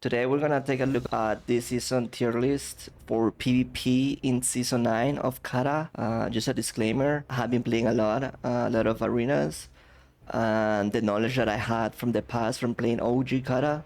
Today we're gonna take a look at this season tier list for PvP in season 9 of Kata. Just a disclaimer, I have been playing a lot of arenas, and the knowledge that I had from the past from playing OG Kata.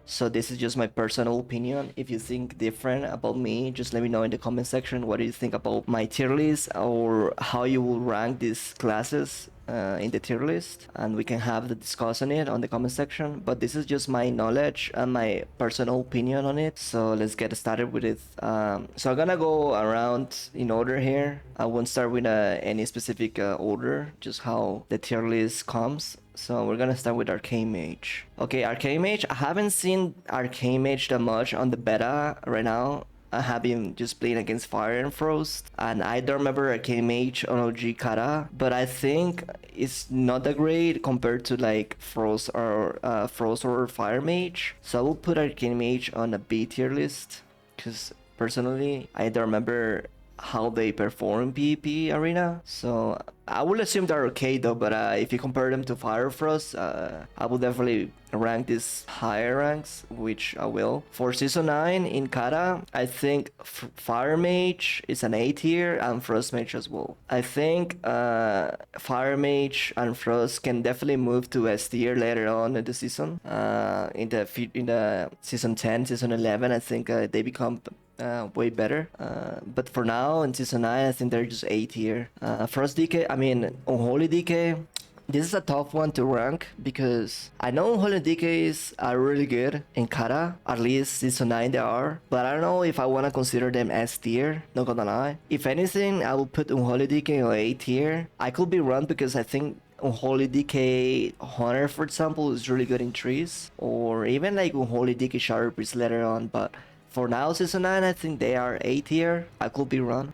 So this is just my personal opinion. If you think different about me, just let me know in the comment section what do you think about my tier list or how you will rank these classes in the tier list, and we can have the discuss on it on the comment section. But this is just my knowledge and my personal opinion on it, so let's get started with it. So I'm gonna go around in order here. I won't start with any specific order, just how the tier list comes. So we're gonna start with Arcane Mage. Okay, Arcane Mage, I haven't seen Arcane Mage that much on the beta right now. I have been just playing against Fire and Frost, and I don't remember Arcane Mage on OG Kata, but I think it's not that great compared to like Frost or Fire Mage. So I will put Arcane Mage on a B tier list, because personally I don't remember how they perform in PvP arena. So I will assume they're okay though, but if you compare them to Fire Frost, I will definitely rank these higher ranks, which I will. For season 9 in Kata, I think Fire Mage is an A tier and Frost Mage as well. I think Fire Mage and Frost can definitely move to S tier later on in the season. In the season 10, season 11, I think they become way better, but for now in season 9 I think they're just A tier. Frost DK, I mean Unholy DK, this is a tough one to rank because I know Unholy DKs are really good in Kata, at least season 9 they are, but I don't know if I want to consider them S tier, not gonna lie. If anything, I will put Unholy DK on A tier. I could be wrong because I think Unholy DK Hunter, for example, is really good in trees, or even like Unholy DK Shadow Priest later on, but for now, season 9, I think they are A tier. I could be wrong.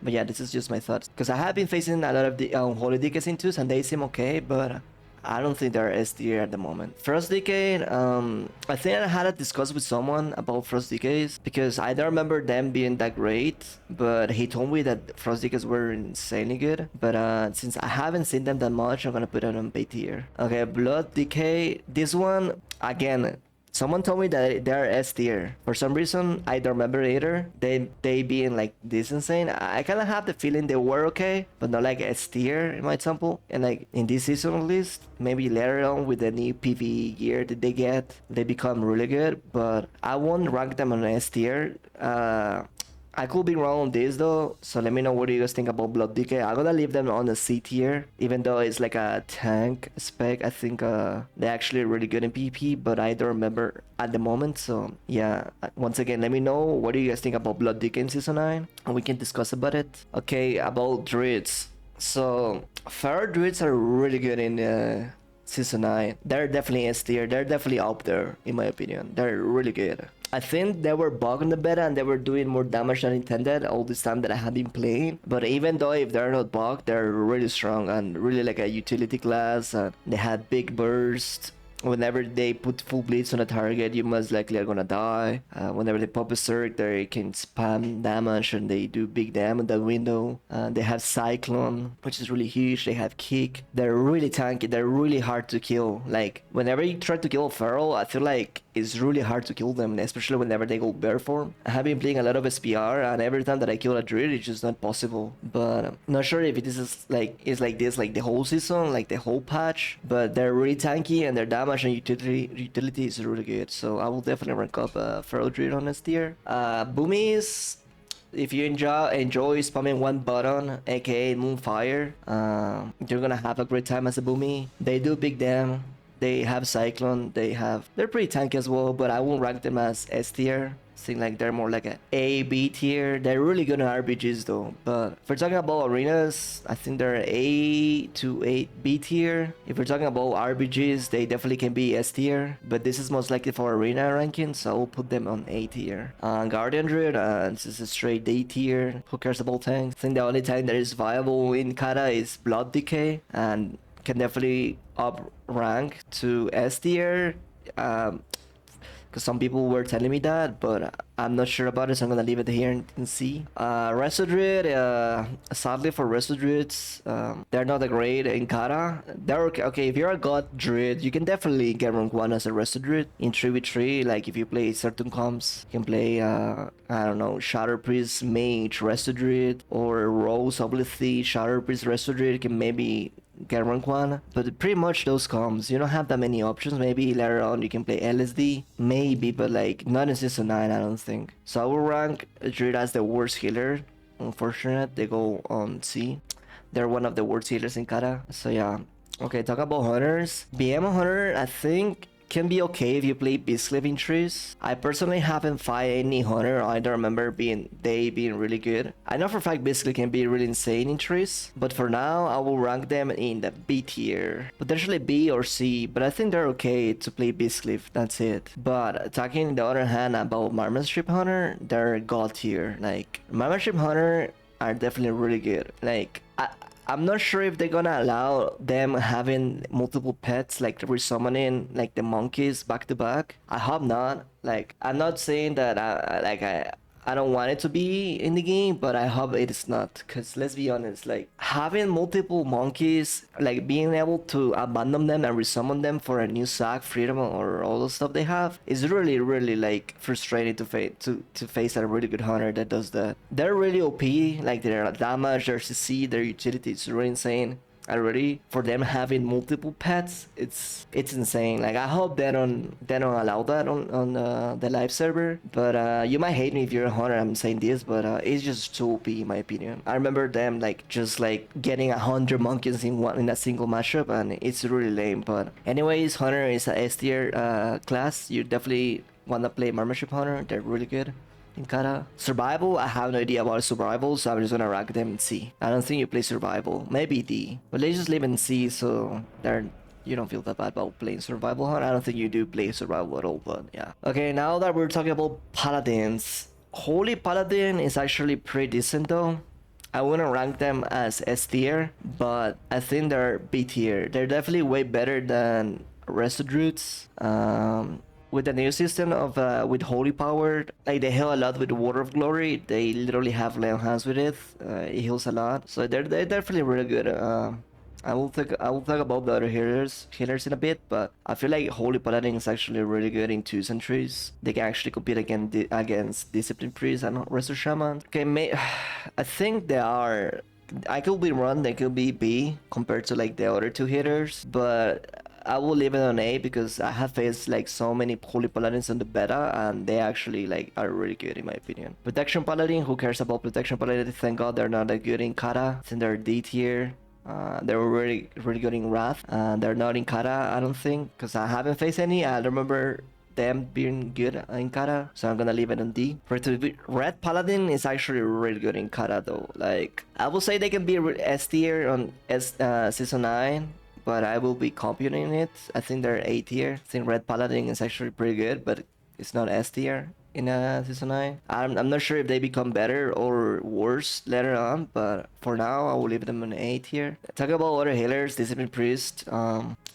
But yeah, this is just my thoughts. Because I have been facing a lot of the Holy DKs in 2s and they seem okay, but I don't think they're S tier at the moment. Frost DK, I think I had a discuss with someone about Frost DKs because I don't remember them being that great, but he told me that Frost DKs were insanely good. But since I haven't seen them that much, I'm gonna put it on B tier. Okay, Blood DK, this one, again, someone told me that they're S tier. For some reason, I don't remember either. They being like this insane. I kind of have the feeling they were okay, but not like S tier in my example. And like in this season at least, maybe later on with the new PvE gear that they get, they become really good. But I won't rank them on S tier. I could be wrong on this though, so let me know what do you guys think about Blood DK. I'm gonna leave them on the C tier, even though it's like a tank spec. I think they're actually really good in PvP, but I don't remember at the moment. So yeah, once again, let me know what do you guys think about Blood DK in season 9, and we can discuss about it. Okay, about Druids. So Feral Druids are really good in season 9. They're definitely S tier. They're definitely up there in my opinion. They're really good. I think they were bugged in the beta and they were doing more damage than intended all this time that I have been playing. But even though if they're not bugged, they're really strong and really like a utility class. They had big burst. Whenever they put full bleeds on a target, you most likely are gonna die. Whenever they pop a Berserk, they can spam damage and they do big damage at the window. They have Cyclone, which is really huge. They have Kick. They're really tanky. They're really hard to kill. Like, whenever you try to kill a Feral, I feel like it's really hard to kill them, especially whenever they go bear form. I have been playing a lot of SPR, and every time that I kill a Druid, it's just not possible. But I'm not sure if this is like this like the whole season, like the whole patch. But they're really tanky, and their damage and utility is really good. So I will definitely rank up Feral Druid on S tier. Boomies, if you enjoy spamming one button, aka Moonfire, you're gonna have a great time as a Boomy. They do big damage. They have Cyclone, they're pretty tanky as well, but I won't rank them as S tier. Seem like they're more like a A, B tier. They're really good in RPGs though, but if we're talking about arenas, I think they're A to A, B tier. If we're talking about RPGs, they definitely can be S tier, but this is most likely for arena ranking, so I'll put them on A tier. Guardian Druid, this is a straight D tier. Who cares about tanks? I think the only tank that is viable in Kata is Blood Decay, and can definitely up rank to S tier. Because because some people were telling me that, but I'm not sure about it, so I'm gonna leave it here and see. Resto Druid, sadly for Resto Druids, they're not that great in Kata. They're okay. Okay, if you're a God Druid, you can definitely get rank 1 as a Resto Druid in 3v3. Like if you play certain comps, you can play, I don't know, Shatter Priest, Mage, Resto Druid, or Rose, Oblithy, Shatter Priest, Resto Druid can maybe get rank 1, but pretty much those comps, you don't have that many options. Maybe later on you can play LSD, maybe, but like not in season 9, I don't think. So I will rank Druid as the worst healer. Unfortunate, they go on C. They're one of the worst healers in Kata. So yeah. Okay, talk about hunters. BM hunter, I think can be okay if you play Beastcliff in trees. I personally haven't fought any hunter. I don't remember they being really good. I know for a fact Beastcliff can be really insane in trees, but for now I will rank them in the B tier, potentially B or C, but I think they're okay to play Beastcliff. That's it. But talking on the other hand about Marksmanship hunter, they're God tier. Like Marksmanship hunter are definitely really good. Like I'm not sure if they're gonna allow them having multiple pets, like resummoning like the monkeys back to back. I hope not. Like I'm not saying that I don't want it to be in the game, but I hope it is not. Cause let's be honest, like having multiple monkeys, like being able to abandon them and resummon them for a new sack, freedom, or all the stuff they have, is really like frustrating to face a really good hunter that does that. They're really OP, like their damage, their CC, their utility is really insane. Already for them having multiple pets, it's insane. Like I hope they don't allow that on the live server, but you might hate me if you're a hunter, I'm saying this, but it's just too OP in my opinion. I remember them like just like getting 100 monkeys in a single matchup, and it's really lame. But anyways, hunter is a S tier class. You definitely want to play Marksmanship hunter. They're really good in Kata. Survival, I have no idea about survival, so I'm just gonna rank them in C. I don't think you play survival. Maybe D. But let's just live in C, so you don't feel that bad about playing survival hunt. I don't think you do play survival at all, but yeah. Okay, now that we're talking about paladins. Holy Paladin is actually pretty decent though. I wouldn't rank them as S tier, but I think they're B tier. They're definitely way better than Resto Druids. With the new system of with holy power, like they heal a lot with Water of Glory. They literally have lay on hands with it. It heals a lot, so they're definitely really good. I will talk about the other healers in a bit, but I feel like Holy Paladin is actually really good in 2s and 3s. They can actually compete against Discipline Priest and Resto Shaman. Okay, I think they are. I could be wrong. They could be B compared to like the other 2 hitters, but I will leave it on A because I have faced like so many Holy Paladins in the beta, and they actually like are really good in my opinion. Protection Paladin, who cares about Protection Paladin? Thank God they're not that good in Kata. I think they're D tier. They were really good in Wrath. They're not in Kata, I don't think, because I haven't faced any. I remember them being good in Kata, so I'm gonna leave it on D. Red Paladin is actually really good in Kata though. Like I will say they can be S tier on season 9. But I will be computing it. I think they're A tier. I think Red Paladin is actually pretty good, but it's not S tier in season 9. I'm not sure if they become better or worse later on, but for now I will leave them in A tier. Talk about other healers, Discipline Priest.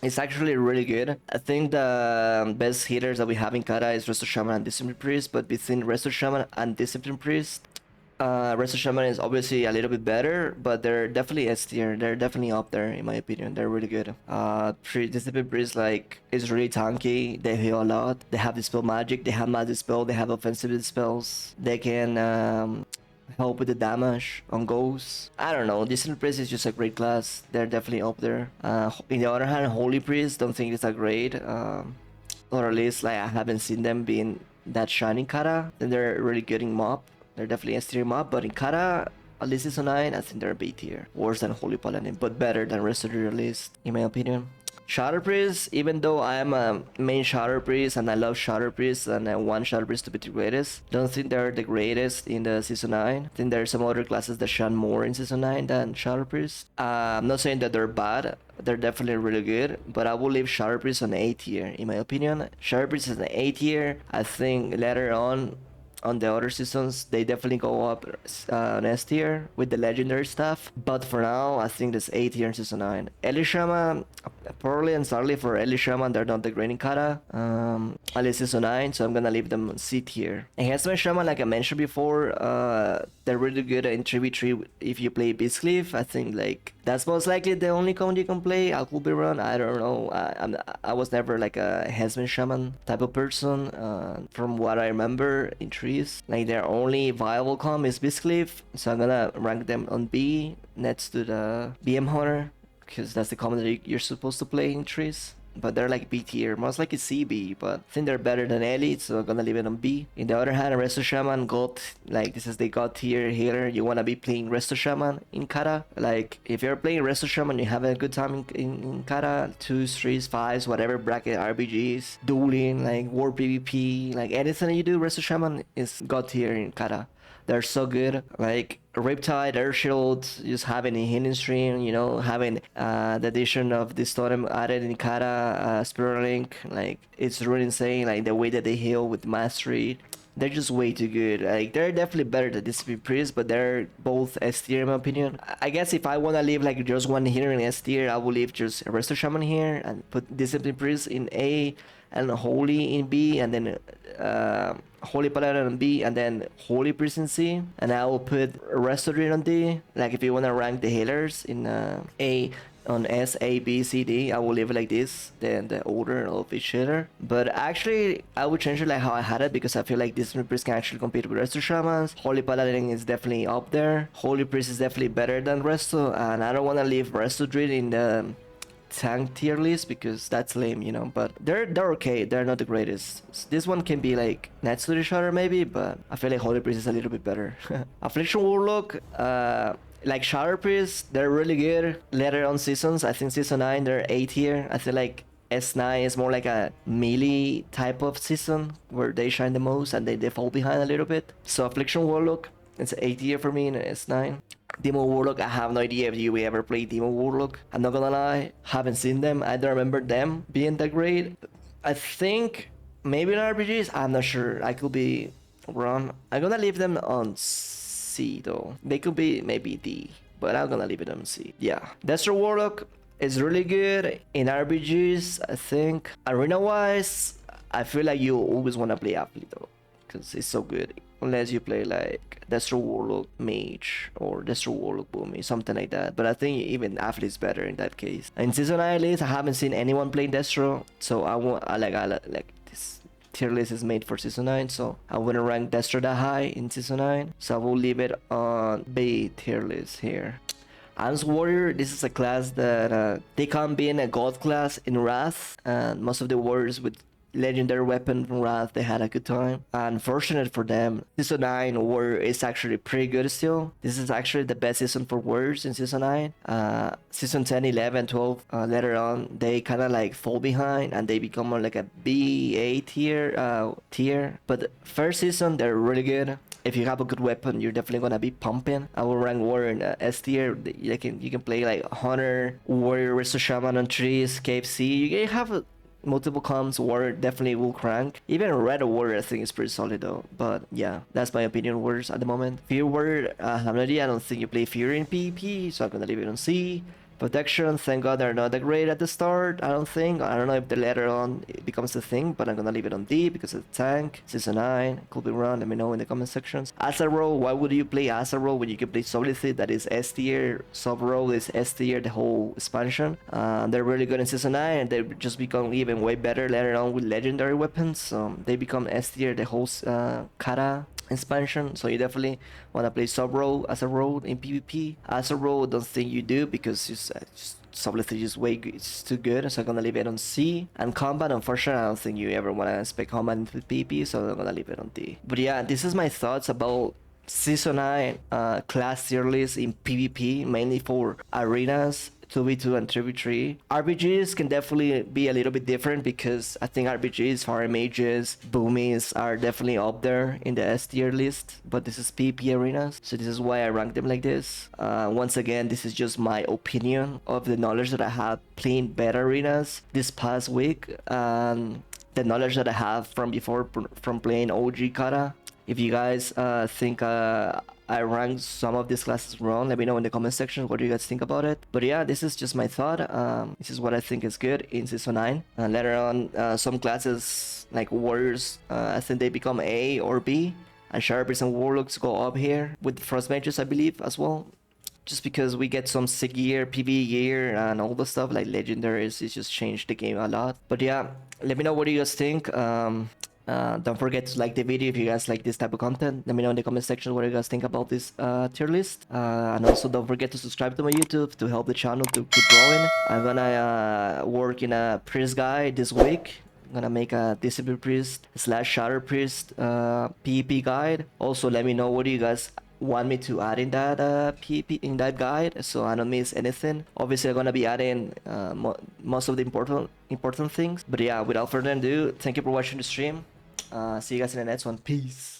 It's actually really good. I think the best healers that we have in Kata is Resto Shaman and Discipline Priest, but between Resto Shaman and Discipline Priest, Resto Shaman is obviously a little bit better, but they're definitely S tier. They're definitely up there in my opinion. They're really good. Discipline Priest like is really tanky. They heal a lot. They have Dispel Magic. They have Magic Spell. They have offensive spells. They can help with the damage on ghosts. I don't know. Discipline Priest is just a great class. They're definitely up there. In the other hand, Holy Priest don't think it's that great. Or at least like I haven't seen them being that shining Kata. Then they're really good in mob. They're definitely S tier mob, but in Kata, at least season 9, I think they're B tier. Worse than Holy Paladin, but better than Resto Druid at least, in my opinion. Shatter Priest, even though I am a main Shatter Priest and I love Shatter Priest and I want Shatter Priest to be the greatest, don't think they're the greatest in the season 9. I think there are some other classes that shine more in season 9 than Shatter Priest. I'm not saying that they're bad. They're definitely really good, but I will leave Shatter Priest on A tier, in my opinion. Shatter Priest is an A tier. I think later on the other seasons, they definitely go up on S tier with the legendary stuff. But for now, I think this A tier in season 9. Elishama, Probably and sadly for early Shaman, they're not the great in Kata. At least Season 9, so I'm gonna leave them on C tier. Enhancement Shaman, like I mentioned before, they're really good in 3v3 if you play Beastcliff. I think like that's most likely the only combo you can play. I could be wrong, I don't know. I was never like a Enhancement Shaman type of person. From what I remember in trees, like their only viable comp is Beastcliff, so I'm gonna rank them on B next to the BM Hunter, because that's the common that you're supposed to play in trees. But they're like B tier, most likely CB, but I think they're better than Elite, so I'm gonna leave it on B. In the other hand, Resto Shaman, God, like this is the God tier healer. You wanna be playing Resto Shaman in Kata. Like if you're playing Resto Shaman, you have a good time in Kata, 2s, 3s, 5s, whatever bracket, RBGs, dueling, like war PvP, like anything you do, Resto Shaman is God tier in Kata. They're so good, like Riptide, Airshield, just having a healing stream, you know, having the addition of this totem added in Kata, Spirit Link, like it's really insane, like the way that they heal with Mastery. They're just way too good. Like they're definitely better than Discipline Priest, but they're both S tier in my opinion. I guess if I wanna leave like just one here in S tier, I will leave just Resto Shaman here and put Discipline Priest in A and Holy in B, and then Holy Paladin on B, and then Holy Priest in C, and I will put Resto Druid on D. Like if you wanna rank the healers in A, on S, A, B, C, D, I will leave it like this, then the order of each healer. But actually, I would change it like how I had it, because I feel like this Priest can actually compete with Resto Shamans. Holy Paladin is definitely up there. Holy Priest is definitely better than Resto, and I don't want to leave Resto Druid in the tank tier list because that's lame, you know. But they're okay, they're not the greatest. This one can be like next to each other maybe, but I feel like Holy Priest is a little bit better. Affliction Warlock, like Shadow Priest, they're really good later on seasons. I think season 9 they're A tier. I feel like S9 is more like a melee type of season where they shine the most and they fall behind a little bit. So Affliction Warlock, it's A tier for me in S9. Demon Warlock, I have no idea if you ever played Demon Warlock. I'm not gonna lie, haven't seen them. I don't remember them being that great. I think maybe in RPGs, I'm not sure. I could be wrong. I'm gonna leave them on C though. They could be maybe D, but I'm gonna leave it on C. Yeah, Destro Warlock is really good in RPGs. I think arena wise, I feel like you always wanna play Athlete though, because it's so good. Unless you play like Destro Warlock Mage or Destro Warlock Boomy, something like that. But I think even Athlete is better in that case. In season 9 at least, I haven't seen anyone playing Destro, so I like this tier list is made for season 9, so I wouldn't rank Destro that high in season 9. So I will leave it on B tier list here. Alms Warrior, this is a class that they can be in a god class in Wrath, and most of the warriors with legendary weapon from Wrath, they had a good time. Unfortunate for them, season 9 Warrior is actually pretty good still. This is actually the best season for Warriors in season 9. Season 10, 11, 12, later on, they kind of like fall behind and they become more like a B, A tier. But first season, they're really good. If you have a good weapon, you're definitely gonna be pumping. I will rank Warrior in S tier. You can play like Hunter, Warrior, Resto Shaman on trees, Cave C. You have multiple comps. Warrior definitely will crank. Even Red Warrior I think is pretty solid though. But yeah, that's my opinion on Warriors at the moment. Fear Warrior, I have no idea. I don't think you play Fear in PvP, so I'm gonna leave it on C. Protection, thank god they're not that great at the start, I don't think. I don't know if the later on it becomes a thing, but I'm gonna leave it on D because of the tank. Season 9, could be wrong, let me know in the comment sections. Azaro, why would you play Azaro when you can play Solitude that is S tier? Sub-Roll is S tier, the whole expansion. They're really good in Season 9 and they just become even way better later on with legendary weapons. They become S tier, the whole Kata expansion, so you definitely want to play sub-roll as a road in PvP. As a road, don't think you do because just Sublethal is way good, it's too good, so I'm gonna leave it on C. And combat, unfortunately, I don't think you ever want to spec combat into PvP, so I'm gonna leave it on D. But yeah, this is my thoughts about Season 9 class tier list in PvP, mainly for arenas, 2v2 and 3v3. RPGs can definitely be a little bit different because I think RPGs, fire mages, boomies are definitely up there in the S tier list, but this is PvP arenas, so this is why I rank them like this. Once again, this is just my opinion of the knowledge that I had playing beta arenas this past week. the knowledge that I have from before from playing OG Kata. If you guys think I ranked some of these classes wrong, let me know in the comment section what do you guys think about it. But yeah, this is just my thought. This is what I think is good in Season 9. Later on, some classes like Warriors, I think they become A or B. And Sharpers and Warlocks go up here with Frost Mages, I believe, as well. Just because we get some sick gear, PvE gear, and all the stuff like legendaries, it's just changed the game a lot. But yeah, let me know what you guys think. Don't forget to like the video if you guys like this type of content. Let me know in the comment section what you guys think about this tier list. And also don't forget to subscribe to my YouTube to help the channel to keep growing. I'm gonna work in a priest guide this week. I'm gonna make a Discipline Priest / Shatter Priest PvP guide. Also, let me know what do you guys want me to add in that PvP in that guide, so I don't miss anything. Obviously, I'm gonna be adding most of the important things. But yeah, without further ado, thank you for watching the stream. See you guys in the next one. Peace.